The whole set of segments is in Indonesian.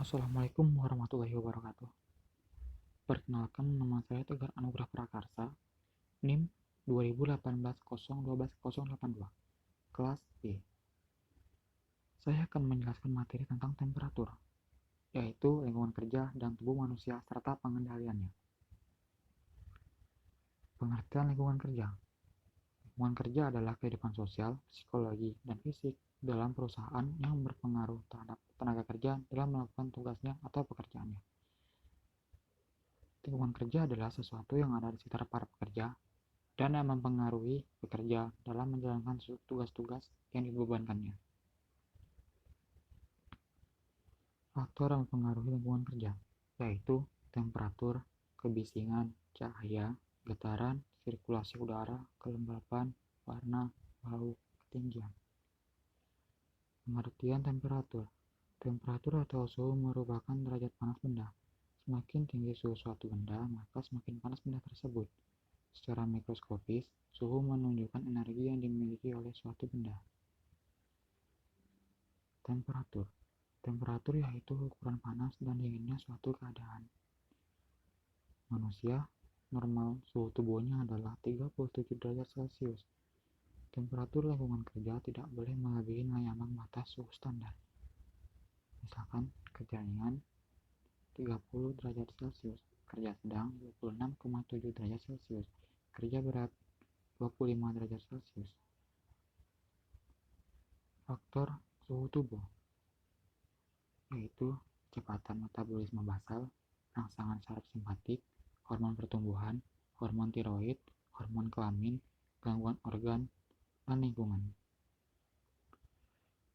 Assalamualaikum warahmatullahi wabarakatuh. Perkenalkan, nama saya Tegar Anugrah Prakarsa, NIM 2018-012-082, kelas B. Saya akan menjelaskan materi tentang temperatur, yaitu lingkungan kerja dan tubuh manusia serta pengendaliannya. Pengertian lingkungan kerja. Lingkungan kerja adalah kehidupan sosial, psikologi, dan fisik dalam perusahaan yang berpengaruh terhadap tenaga kerja dalam melakukan tugasnya atau pekerjaannya. Lingkungan kerja adalah sesuatu yang ada di sekitar para pekerja dan yang mempengaruhi pekerja dalam menjalankan tugas-tugas yang dibebankannya. Faktor yang mempengaruhi lingkungan kerja yaitu temperatur, kebisingan, cahaya, getaran, sirkulasi udara, kelembapan, warna, bau, ketinggian. Pengertian temperatur. Temperatur atau suhu merupakan derajat panas benda. Semakin tinggi suhu suatu benda, maka semakin panas benda tersebut. Secara mikroskopis, suhu menunjukkan energi yang dimiliki oleh suatu benda. Temperatur. Temperatur yaitu ukuran panas dan dinginnya suatu keadaan. Manusia, normal suhu tubuhnya adalah 37 derajat Celcius. Temperatur lingkungan kerja tidak boleh melebihi nilai ambang batas suhu standar. Misalkan, kerja ringan 30 derajat Celcius, kerja sedang 26,7 derajat Celcius, kerja berat 25 derajat Celcius. Faktor suhu tubuh yaitu kecepatan metabolisme basal, rangsangan saraf simpatik, hormon pertumbuhan, hormon tiroid, hormon kelamin, gangguan organ, dan lingkungan.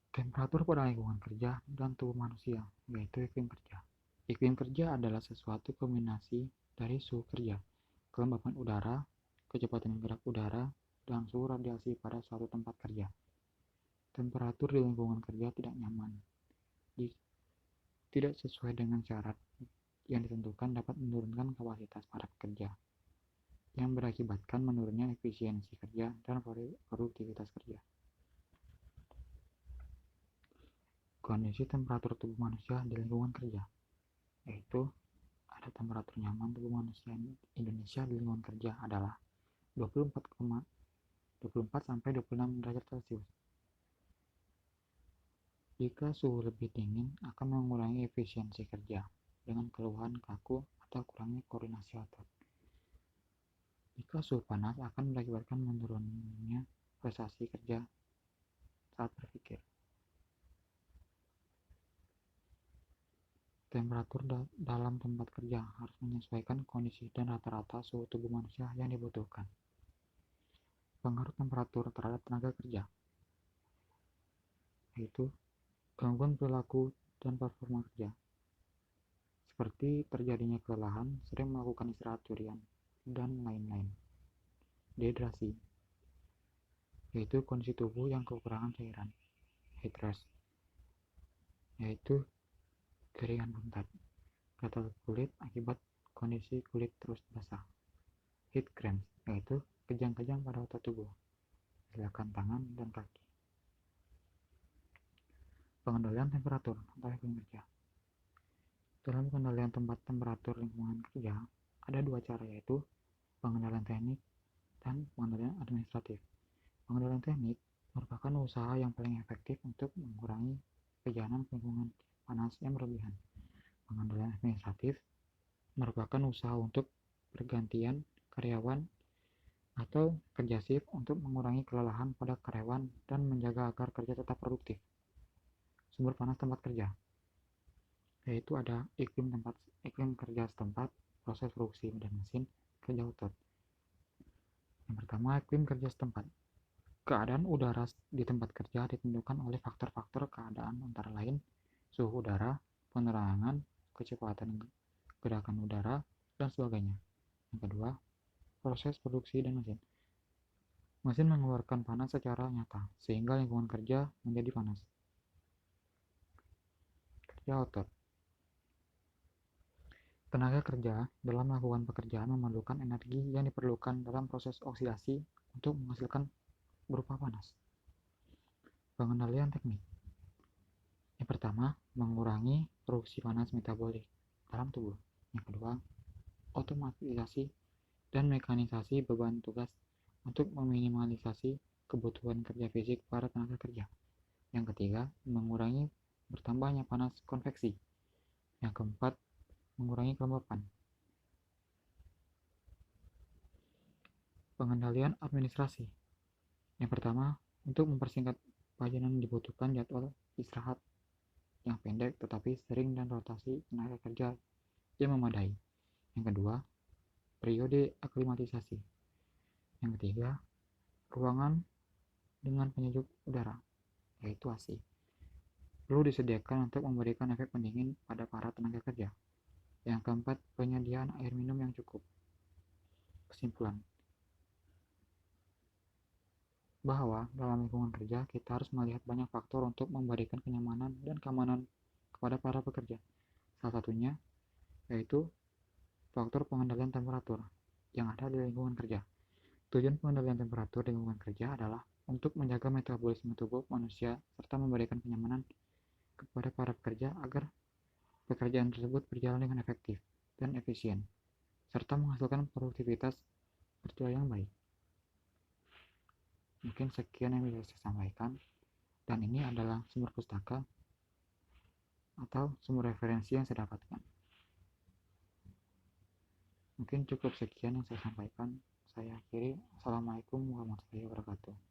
Temperatur pada lingkungan kerja dan tubuh manusia yaitu iklim kerja. Iklim kerja adalah sesuatu kombinasi dari suhu kerja, kelembapan udara, kecepatan gerak udara, dan suhu radiasi pada suatu tempat kerja. Temperatur di lingkungan kerja tidak nyaman, tidak sesuai dengan syarat yang ditentukan dapat menurunkan kapasitas para pekerja, yang berakibatkan menurunnya efisiensi kerja dan produktivitas kerja. Kondisi temperatur tubuh manusia di lingkungan kerja yaitu ada temperatur nyaman tubuh manusia Indonesia di lingkungan kerja adalah 24-26 derajat Celcius. Jika suhu lebih dingin akan mengurangi efisiensi kerja dengan keluhan kaku atau kurangnya koordinasi otot. Jika suhu panas akan mengakibatkan menurunnya prestasi kerja saat berpikir. Temperatur dalam tempat kerja harus menyesuaikan kondisi dan rata-rata suhu tubuh manusia yang dibutuhkan. Pengaruh temperatur terhadap tenaga kerja yaitu gangguan perilaku dan performa kerja, seperti terjadinya kelelahan, sering melakukan istirahat curian, dan lain-lain. Dehidrasi yaitu kondisi tubuh yang kekurangan cairan. Heat yaitu keringan buntat, gatal kulit akibat kondisi kulit terus basah. Heat cramps yaitu kejang-kejang pada otot tubuh, gerakan tangan dan kaki. Pengendalian temperatur atau iklim kerja. Dalam pengendalian temperatur lingkungan kerja ada dua cara, yaitu pengendalian teknik dan pengendalian administratif. Pengendalian teknik merupakan usaha yang paling efektif untuk mengurangi kejahatan lingkungan panas yang berlebihan. Pengendalian administratif merupakan usaha untuk pergantian karyawan atau kerja shift untuk mengurangi kelelahan pada karyawan dan menjaga agar kerja tetap produktif. Sumber panas tempat kerja yaitu ada iklim kerja setempat, proses produksi dan mesin, kerja otot. Yang pertama, iklim kerja setempat. Keadaan udara di tempat kerja ditentukan oleh faktor-faktor keadaan antara lain suhu udara, penerangan, kecepatan gerakan udara, dan sebagainya. Yang kedua, proses produksi dan mesin. Mesin mengeluarkan panas secara nyata, sehingga lingkungan kerja menjadi panas. Kerja otot. Tenaga kerja dalam melakukan pekerjaan memerlukan energi yang diperlukan dalam proses oksidasi untuk menghasilkan berupa panas. Pengendalian teknik. Yang pertama, mengurangi produksi panas metabolik dalam tubuh. Yang kedua, otomatisasi dan mekanisasi beban tugas untuk meminimalisasi kebutuhan kerja fisik para tenaga kerja. Yang ketiga, mengurangi bertambahnya panas konveksi. Yang keempat, mengurangi kelembapan. Pengendalian administrasi. Yang pertama, untuk mempersingkat pajanan dibutuhkan jadwal istirahat yang pendek tetapi sering dan rotasi tenaga kerja yang memadai. Yang kedua, periode aklimatisasi. Yang ketiga, ruangan dengan penyejuk udara, yaitu AC. Perlu disediakan untuk memberikan efek pendingin pada para tenaga kerja. Yang keempat, penyediaan air minum yang cukup. Kesimpulan, bahwa dalam lingkungan kerja kita harus melihat banyak faktor untuk memberikan kenyamanan dan keamanan kepada para pekerja. Salah satunya yaitu faktor pengendalian temperatur yang ada di lingkungan kerja. Tujuan pengendalian temperatur di lingkungan kerja adalah untuk menjaga metabolisme tubuh manusia serta memberikan kenyamanan kepada para pekerja agar pekerjaan tersebut berjalan dengan efektif dan efisien, serta menghasilkan produktivitas kerja yang baik. Mungkin sekian yang bisa saya sampaikan, dan ini adalah sumber pustaka atau sumber referensi yang saya dapatkan. Mungkin cukup sekian yang saya sampaikan. Saya akhiri. Assalamualaikum warahmatullahi wabarakatuh.